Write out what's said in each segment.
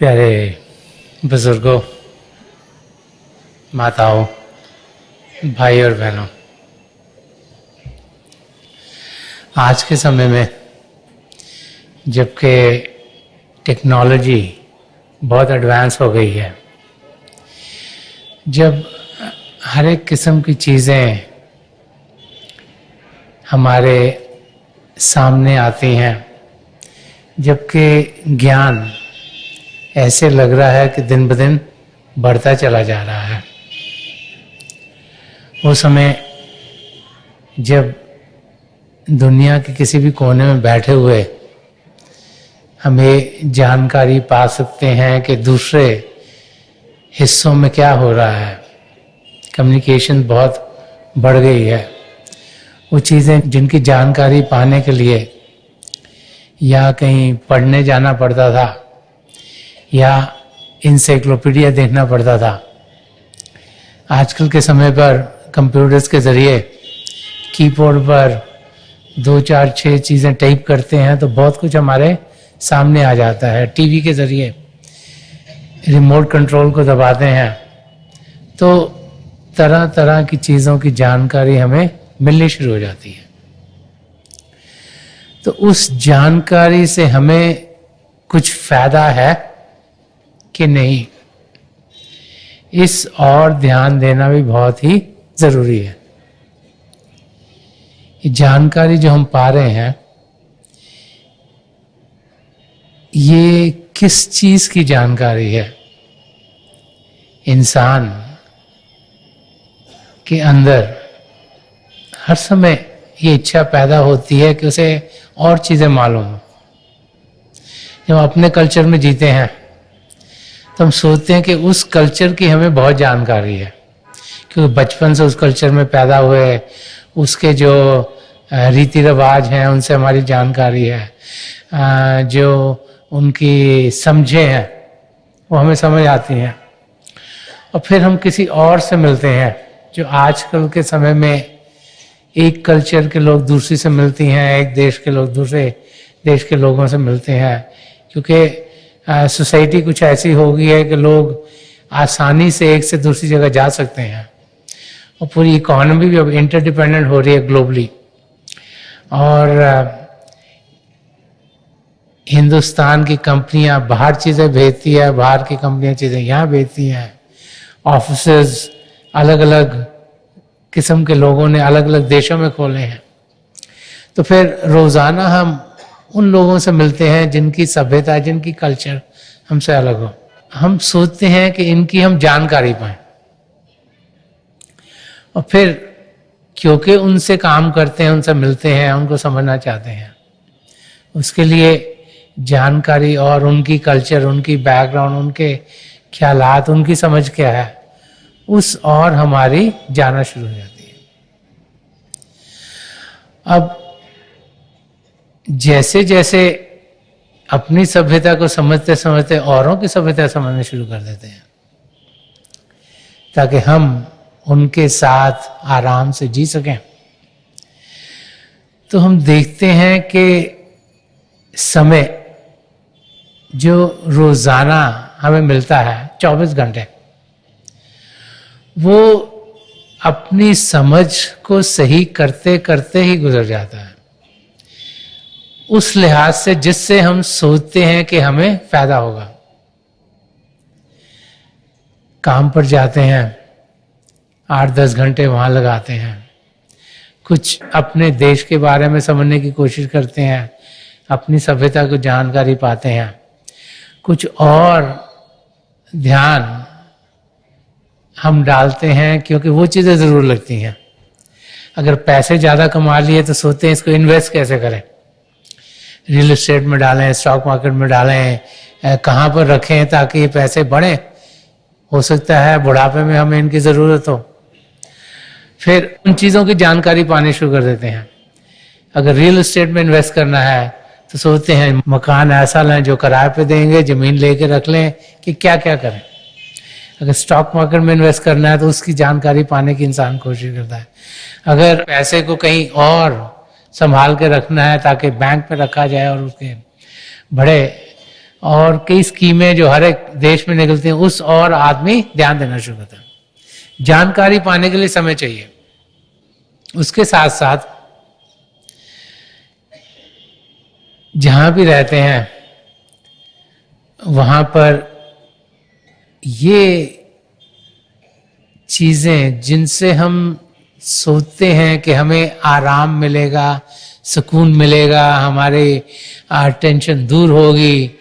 प्यारे बुजुर्गों, माताओं, भाई और बहनों, आज के समय में जबकि टेक्नोलॉजी बहुत एडवांस हो गई है, जब हर एक किस्म की चीज़ें हमारे सामने आती हैं, जबकि ज्ञान ऐसे लग रहा है कि दिन ब दिन बढ़ता चला जा रहा है। वो समय जब दुनिया के किसी भी कोने में बैठे हुए हमें जानकारी पा सकते हैं कि दूसरे हिस्सों में क्या हो रहा है। कम्युनिकेशन बहुत बढ़ गई है। वो चीज़ें जिनकी जानकारी पाने के लिए या कहीं पढ़ने जाना पड़ता था या इंसाइक्लोपीडिया देखना पड़ता था, आजकल के समय पर कंप्यूटर्स के ज़रिए कीबोर्ड पर 2, 4, 6 चीज़ें टाइप करते हैं तो बहुत कुछ हमारे सामने आ जाता है। टीवी के ज़रिए रिमोट कंट्रोल को दबाते हैं तो तरह तरह की चीज़ों की जानकारी हमें मिलनी शुरू हो जाती है। तो उस जानकारी से हमें कुछ फ़ायदा है कि नहीं, इस और ध्यान देना भी बहुत ही ज़रूरी है। ये जानकारी जो हम पा रहे हैं, ये किस चीज़ की जानकारी है? इंसान के अंदर हर समय ये इच्छा पैदा होती है कि उसे और चीज़ें मालूम हो। जब हम अपने कल्चर में जीते हैं तो हम सोचते हैं कि उस कल्चर की हमें बहुत जानकारी है, क्योंकि बचपन से उस कल्चर में पैदा हुए, उसके जो रीति रिवाज हैं उनसे हमारी जानकारी है, जो उनकी समझे हैं वो हमें समझ आती हैं। और फिर हम किसी और से मिलते हैं, जो आजकल के समय में एक कल्चर के लोग दूसरी से मिलती हैं, एक देश के लोग दूसरे देश के लोगों से मिलते हैं, क्योंकि सोसाइटी कुछ ऐसी हो गई है कि लोग आसानी से एक से दूसरी जगह जा सकते हैं और पूरी इकोनॉमी भी अब इंटरडिपेंडेंट हो रही है ग्लोबली। और हिंदुस्तान की कंपनियां बाहर चीज़ें भेजती है, बाहर की कंपनियां चीज़ें यहाँ भेजती हैं। ऑफिसेज अलग अलग किस्म के लोगों ने अलग अलग देशों में खोले हैं। तो फिर रोज़ाना हम उन लोगों से मिलते हैं जिनकी सभ्यता, जिनकी कल्चर हमसे अलग हो। हम सोचते हैं कि इनकी हम जानकारी पाएं, और फिर क्योंकि उनसे काम करते हैं, उनसे मिलते हैं, उनको समझना चाहते हैं, उसके लिए जानकारी और उनकी कल्चर, उनकी बैकग्राउंड, उनके ख्यालात, उनकी समझ क्या है, उस और हमारी जाना शुरू हो जाती है। अब जैसे जैसे अपनी सभ्यता को समझते समझते औरों की सभ्यता समझना शुरू कर देते हैं, ताकि हम उनके साथ आराम से जी सकें, तो हम देखते हैं कि समय जो रोजाना हमें मिलता है 24 घंटे, वो अपनी समझ को सही करते करते ही गुजर जाता है। उस लिहाज से जिससे हम सोचते हैं कि हमें फायदा होगा। काम पर जाते हैं, 8-10 घंटे वहां लगाते हैं, कुछ अपने देश के बारे में समझने की कोशिश करते हैं, अपनी सभ्यता को जानकारी पाते हैं, कुछ और ध्यान हम डालते हैं क्योंकि वो चीज़ें ज़रूर लगती हैं। अगर पैसे ज़्यादा कमा लिए तो सोचते हैं इसको इन्वेस्ट कैसे करें, रियल एस्टेट में डालें, स्टॉक मार्केट में डालें, कहाँ पर रखें ताकि ये पैसे बढ़ें, हो सकता है बुढ़ापे में हमें इनकी ज़रूरत हो। फिर उन चीज़ों की जानकारी पानी शुरू कर देते हैं। अगर रियल एस्टेट में इन्वेस्ट करना है तो सोचते हैं मकान ऐसा लें जो किराए पे देंगे, ज़मीन लेके रख लें कि क्या क्या करें। अगर स्टॉक मार्केट में इन्वेस्ट करना है तो उसकी जानकारी पाने की इंसान कोशिश करता है। अगर पैसे को कहीं और संभाल के रखना है ताकि बैंक में रखा जाए और उसके बड़े और कई स्कीमें जो हर एक देश में निकलती हैं, उस और आदमी ध्यान देना शुरू करता है। जानकारी पाने के लिए समय चाहिए। उसके साथ साथ जहां भी रहते हैं वहां पर ये चीजें जिनसे हम सोचते हैं कि हमें आराम मिलेगा, सुकून मिलेगा, हमारे टेंशन दूर होगी,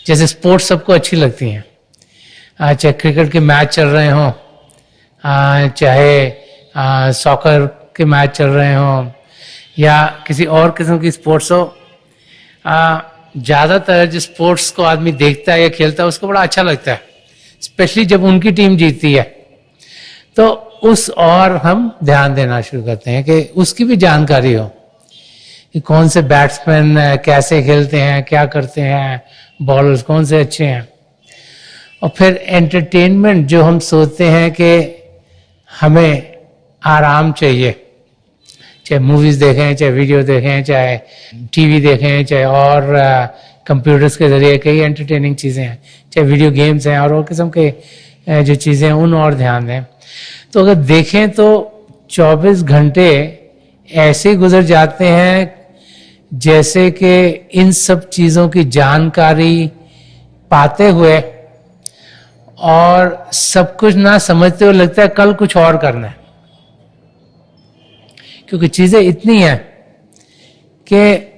जैसे स्पोर्ट्स सबको अच्छी लगती हैं, चाहे क्रिकेट के मैच चल रहे हों, चाहे सॉकर के मैच चल रहे हों, या किसी और किस्म की स्पोर्ट्स हो, ज़्यादातर जो स्पोर्ट्स को आदमी देखता है या खेलता है उसको बड़ा अच्छा लगता है, स्पेशली जब उनकी टीम जीतती है। तो उस और हम ध्यान देना शुरू करते हैं कि उसकी भी जानकारी हो कि कौन से बैट्समैन कैसे खेलते हैं, क्या करते हैं, बॉलर्स कौन से अच्छे हैं। और फिर एंटरटेनमेंट जो हम सोचते हैं कि हमें आराम चाहिए, चाहे मूवीज देखें, चाहे वीडियो देखें, चाहे टीवी देखें, चाहे और कंप्यूटर्स के जरिए कई एंटरटेनिंग चीज़ें हैं, चाहे वीडियो गेम्स हैं और किस्म के जो चीज़ें हैं उन और ध्यान दें। तो अगर देखें तो 24 घंटे ऐसे गुजर जाते हैं जैसे कि इन सब चीज़ों की जानकारी पाते हुए और सब कुछ ना समझते हुए लगता है कल कुछ और करना है, क्योंकि चीज़ें इतनी हैं कि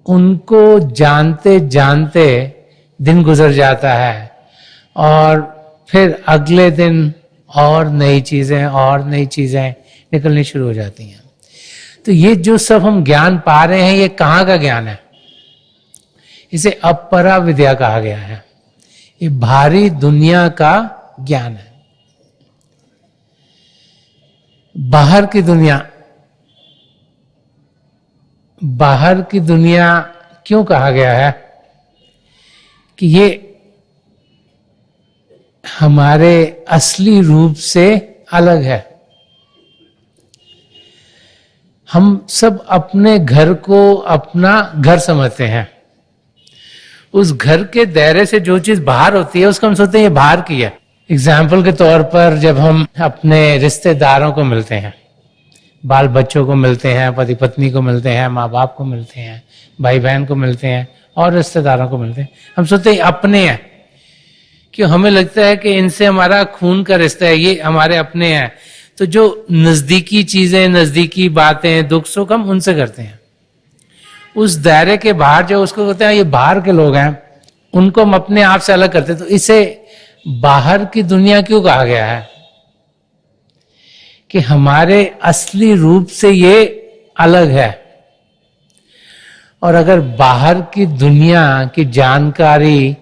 उनको जानते जानते दिन गुजर जाता है और फिर अगले दिन और नई चीज़ें निकलनी शुरू हो जाती हैं। तो ये जो सब हम ज्ञान पा रहे हैं ये कहाँ का ज्ञान है? इसे अपरा विद्या कहा गया है। ये भारी दुनिया का ज्ञान है। बाहर की दुनिया क्यों कहा गया है कि ये हमारे असली रूप से अलग है। हम सब अपने घर को अपना घर समझते हैं। उस घर के दायरे से जो चीज बाहर होती है उसको हम सोचते हैं ये बाहर की है। एग्जाम्पल के तौर पर जब हम अपने रिश्तेदारों को मिलते हैं, बाल बच्चों को मिलते हैं, पति पत्नी को मिलते हैं, माँ बाप को मिलते हैं, भाई बहन को मिलते हैं और रिश्तेदारों को मिलते हैं, हम सोचते हैं अपने हैं। क्यों? हमें लगता है कि इनसे हमारा खून का रिश्ता है, ये हमारे अपने हैं। तो जो नजदीकी चीजें, नजदीकी बातें, दुख सुख हम उनसे करते हैं। उस दायरे के बाहर जो उसको कहते हैं ये बाहर के लोग हैं, उनको हम अपने आप से अलग करते हैं। तो इसे बाहर की दुनिया क्यों कहा गया है? कि हमारे असली रूप से ये अलग है। और अगर बाहर की दुनिया की जानकारी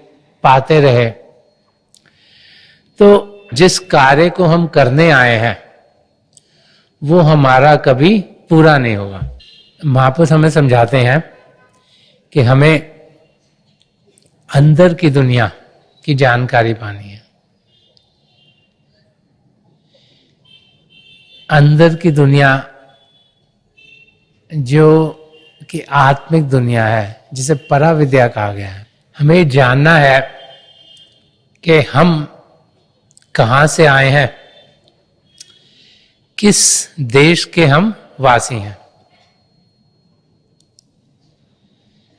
पाते रहे तो जिस कार्य को हम करने आए हैं वो हमारा कभी पूरा नहीं होगा। महापुरुष हमें समझाते हैं कि हमें अंदर की दुनिया की जानकारी पानी है। अंदर की दुनिया जो कि आत्मिक दुनिया है, जिसे परा विद्या कहा गया है। हमें जानना है कि हम कहां से आए हैं, किस देश के हम वासी हैं।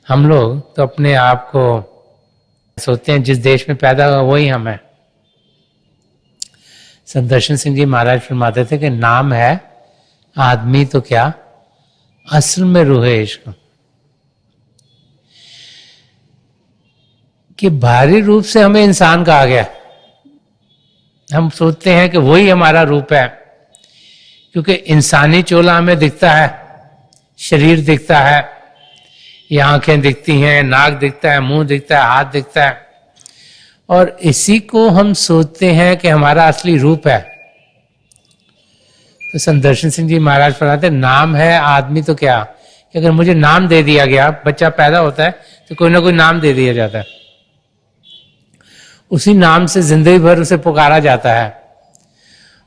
हम लोग तो अपने आप को सोचते हैं जिस देश में पैदा हुआ वही हम हैं। संदर्शन सिंह जी महाराज फरमाते थे कि नाम है आदमी तो क्या, असल में रूह इश्क। कि भारी रूप से हमें इंसान कहा गया। हम सोचते हैं कि वही हमारा रूप है, क्योंकि इंसानी चोला हमें दिखता है, शरीर दिखता है, ये आंखें दिखती हैं, नाक दिखता है, मुंह दिखता है, हाथ दिखता है, और इसी को हम सोचते हैं कि हमारा असली रूप है। तो संदर्शन सिंह जी महाराज फरमाते नाम है आदमी तो क्या, कि अगर मुझे नाम दे दिया गया, बच्चा पैदा होता है तो कोई ना कोई नाम दे दिया जाता है, उसी नाम से जिंदगी भर उसे पुकारा जाता है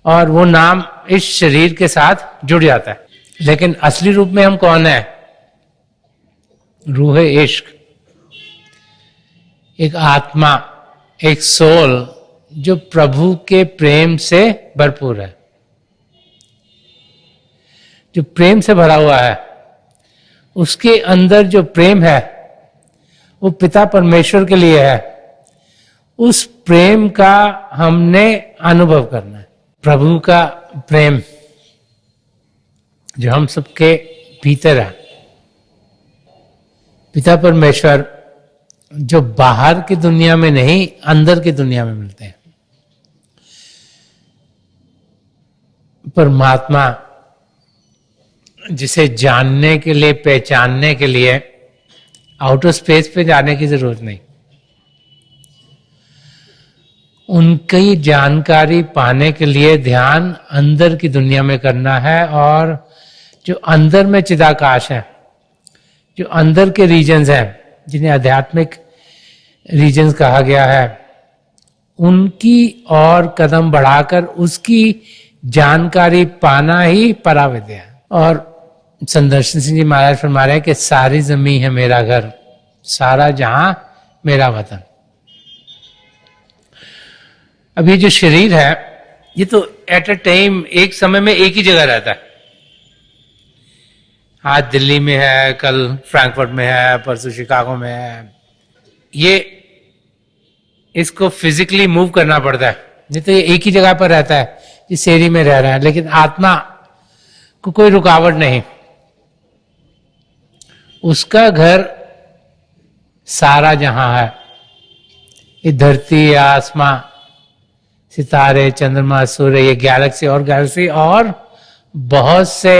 और वो नाम इस शरीर के साथ जुड़ जाता है। लेकिन असली रूप में हम कौन है? रूह इश्क। एक आत्मा, एक सोल जो प्रभु के प्रेम से भरपूर है, जो प्रेम से भरा हुआ है, उसके अंदर जो प्रेम है वो पिता परमेश्वर के लिए है। उस प्रेम का हमने अनुभव करना है। प्रभु का प्रेम जो हम सबके भीतर है, पिता परमेश्वर जो बाहर की दुनिया में नहीं, अंदर की दुनिया में मिलते हैं। परमात्मा जिसे जानने के लिए, पहचानने के लिए आउटर स्पेस पे जाने की जरूरत नहीं, उनकी जानकारी पाने के लिए ध्यान अंदर की दुनिया में करना है। और जो अंदर में चिदाकाश है, जो अंदर के रीजन्स हैं, जिन्हें आध्यात्मिक रीजन्स कहा गया है, उनकी और कदम बढ़ाकर उसकी जानकारी पाना ही पराविद्या है। और संदर्शन सिंह जी महाराज फरमा रहे हैं कि सारी जमीन है मेरा घर, सारा जहां मेरा वतन। अब ये जो शरीर है, ये तो एट अ टाइम, एक समय में एक ही जगह रहता है। आज दिल्ली में है, कल फ्रैंकफर्ट में है, परसों शिकागो में है। ये इसको फिजिकली मूव करना पड़ता है, नहीं तो ये एक ही जगह पर रहता है, इस एरी में रह रहा है। लेकिन आत्मा को कोई रुकावट नहीं, उसका घर सारा जहां है। ये धरती, आसमां, सितारे, चंद्रमा, सूर्य, ये गैलेक्सी और गैलेक्सी और बहुत से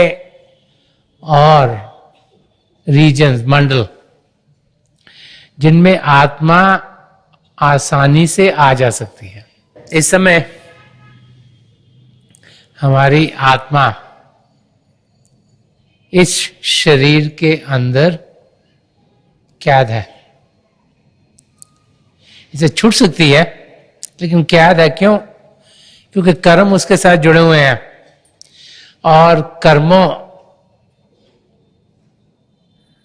और रीजन्स, मंडल, जिनमें आत्मा आसानी से आ जा सकती है। इस समय हमारी आत्मा इस शरीर के अंदर कैद है। इसे छूट सकती है, लेकिन कैद है। क्यों? क्योंकि कर्म उसके साथ जुड़े हुए हैं और कर्मों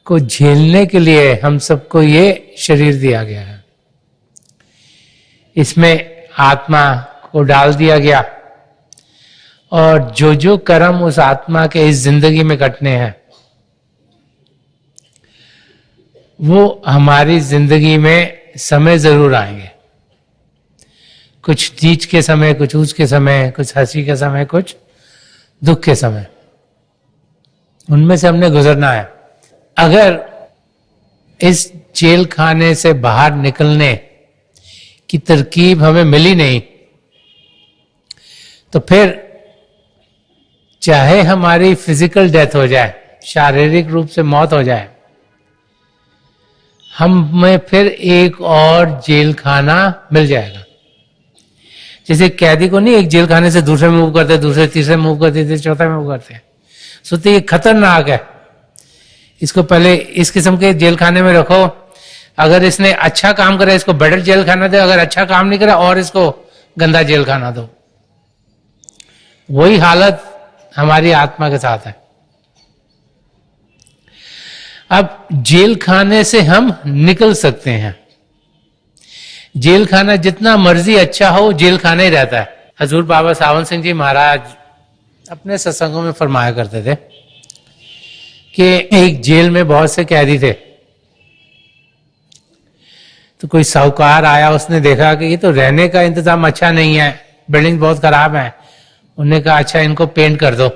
को झेलने के लिए हम सबको ये शरीर दिया गया है। इसमें आत्मा को डाल दिया गया और जो जो कर्म उस आत्मा के इस जिंदगी में कटने हैं, वो हमारी जिंदगी में समय जरूर आएंगे। कुछ नीच के समय, कुछ ऊंच के समय, कुछ हंसी के समय, कुछ दुख के समय, उनमें से हमने गुजरना है। अगर इस जेल खाने से बाहर निकलने की तरकीब हमें मिली नहीं, तो फिर चाहे हमारी फिजिकल डेथ हो जाए, शारीरिक रूप से मौत हो जाए, हमें फिर एक और जेल खाना मिल जाएगा। जैसे कैदी को नहीं एक जेल खाने से दूसरे में मूव करते, दूसरे तीसरे में मूव करते, चौथे में मूव करते हैं। सोचते ये खतरनाक है, इसको पहले इस किस्म के जेल खाने में रखो। अगर इसने अच्छा काम करे इसको बेटर जेल खाना दो, अगर अच्छा काम नहीं करे और इसको गंदा जेल खाना दो। वही हालत हमारी आत्मा के साथ है। अब जेल खाने से हम निकल सकते हैं। जेल खाना जितना मर्जी अच्छा हो, जेल खाना ही रहता है। हजूर बाबा सावन सिंह जी महाराज अपने सत्संगों में फरमाया करते थे कि एक जेल में बहुत से कैदी थे। तो कोई साहूकार आया, उसने देखा कि ये तो रहने का इंतजाम अच्छा नहीं है, बिल्डिंग बहुत खराब है। उन्होंने कहा अच्छा इनको पेंट कर दो,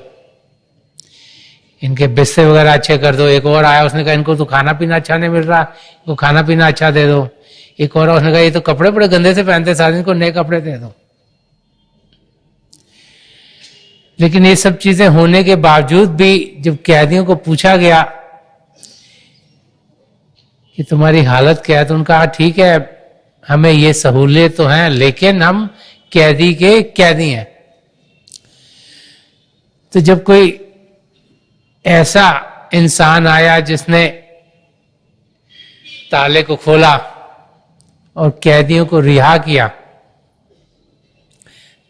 इनके बिस्तर वगैरह अच्छे कर दो। एक और आया, उसने कहा इनको तो खाना पीना अच्छा नहीं मिल रहा, इनको खाना पीना अच्छा दे दो। एक और उसने कहा ये तो कपड़े बड़े गंदे से पहनते सारे, इनको नए कपड़े दे दो। लेकिन ये सब चीजें होने के बावजूद भी जब कैदियों को पूछा गया कि तुम्हारी हालत क्या है, तो उनका ठीक है हमें ये सहूलियत तो है, लेकिन हम कैदी के कैदी हैं। तो जब कोई ऐसा इंसान आया जिसने ताले को खोला और कैदियों को रिहा किया,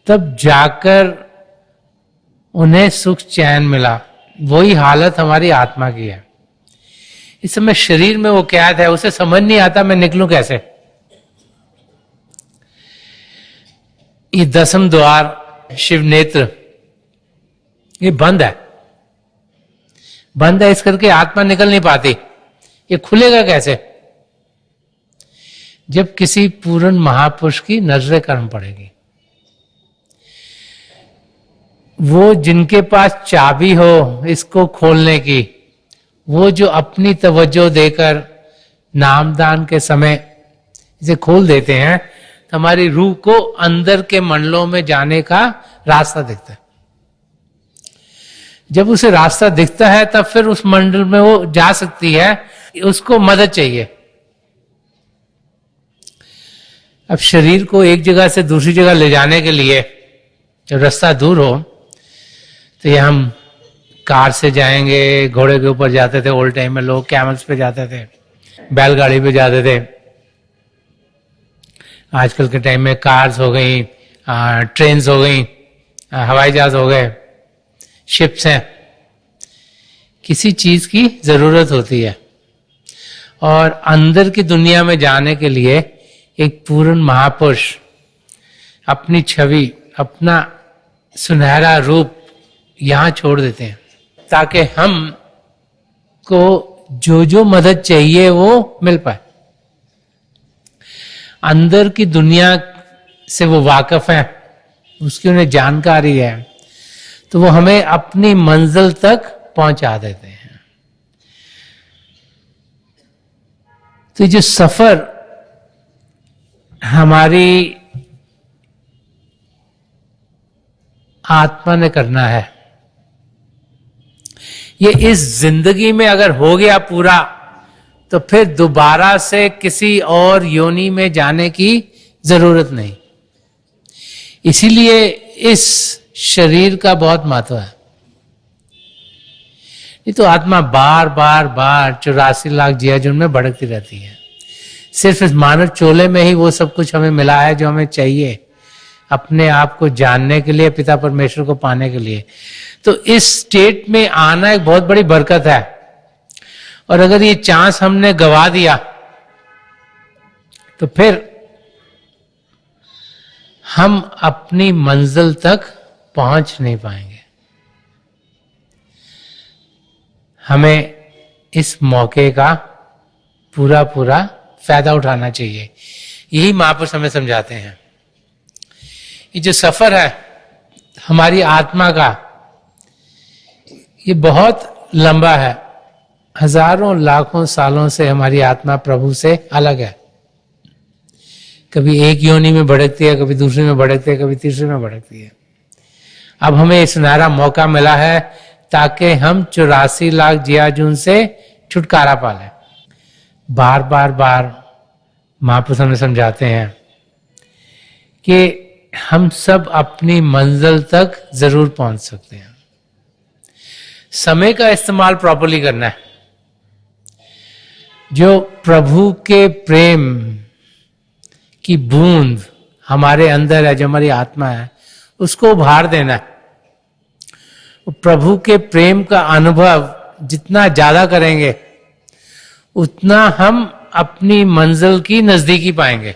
तब जाकर उन्हें सुख चैन मिला। वही हालत हमारी आत्मा की है। इस समय शरीर में वो कैद है, उसे समझ नहीं आता मैं निकलूं कैसे। ये 10th द्वार शिव नेत्र ये बंद है, बंद है, इस करके आत्मा निकल नहीं पाती। ये खुलेगा कैसे? जब किसी पूर्ण महापुरुष की नजर कर्म पड़ेगी। वो जिनके पास चाबी हो इसको खोलने की, वो जो अपनी तवज्जो देकर नामदान के समय इसे खोल देते हैं, तो हमारी रूह को अंदर के मंडलों में जाने का रास्ता दिखता है। जब उसे रास्ता दिखता है तब फिर उस मंडल में वो जा सकती है, उसको मदद चाहिए। अब शरीर को एक जगह से दूसरी जगह ले जाने के लिए जब रास्ता दूर हो, तो ये हम कार से जाएंगे, घोड़े के ऊपर जाते थे ओल्ड टाइम में, लोग कैमल्स पे जाते थे, बैलगाड़ी पे जाते थे। आजकल के टाइम में कार्स हो गई, ट्रेन्स हो गई, हवाई जहाज हो गए, शिप्स हैं। किसी चीज की जरूरत होती है, और अंदर की दुनिया में जाने के लिए एक पूर्ण महापुरुष अपनी छवि, अपना सुनहरा रूप यहां छोड़ देते हैं, ताकि हम को जो जो मदद चाहिए वो मिल पाए। अंदर की दुनिया से वो वाकिफ है, उसकी उन्हें जानकारी है, तो वो हमें अपनी मंजिल तक पहुंचा देते हैं। तो जो सफर हमारी आत्मा ने करना है, ये इस जिंदगी में अगर हो गया पूरा, तो फिर दोबारा से किसी और योनि में जाने की जरूरत नहीं। इसीलिए इस शरीर का बहुत महत्व है। ये तो आत्मा बार बार बार 84 लाख जियाजुन में भड़कती रहती है। सिर्फ इस मानव चोले में ही वो सब कुछ हमें मिला है जो हमें चाहिए अपने आप को जानने के लिए, पिता परमेश्वर को पाने के लिए। तो इस स्टेट में आना एक बहुत बड़ी बरकत है, और अगर ये चांस हमने गवा दिया तो फिर हम अपनी मंजिल तक पहुंच नहीं पाएंगे। हमें इस मौके का पूरा पूरा फायदा उठाना चाहिए। यही महापुरुष हमें समझाते हैं। ये जो सफर है हमारी आत्मा का, ये बहुत लंबा है। हजारों लाखों सालों से हमारी आत्मा प्रभु से अलग है। कभी एक योनि में भड़कती है, कभी दूसरी में भड़कती है, कभी तीसरी में भड़कती है। अब हमें सुनहरा मौका मिला है ताकि हम 84 लाख जियाजुन से छुटकारा पा लें। बार बार बार महापुरुष हमें समझाते हैं कि हम सब अपनी मंजिल तक जरूर पहुंच सकते हैं। समय का इस्तेमाल प्रॉपर्ली करना है। जो प्रभु के प्रेम की बूंद हमारे अंदर है, जो हमारी आत्मा है, उसको उभार देना है। प्रभु के प्रेम का अनुभव जितना ज्यादा करेंगे उतना हम अपनी मंजिल की नजदीकी पाएंगे।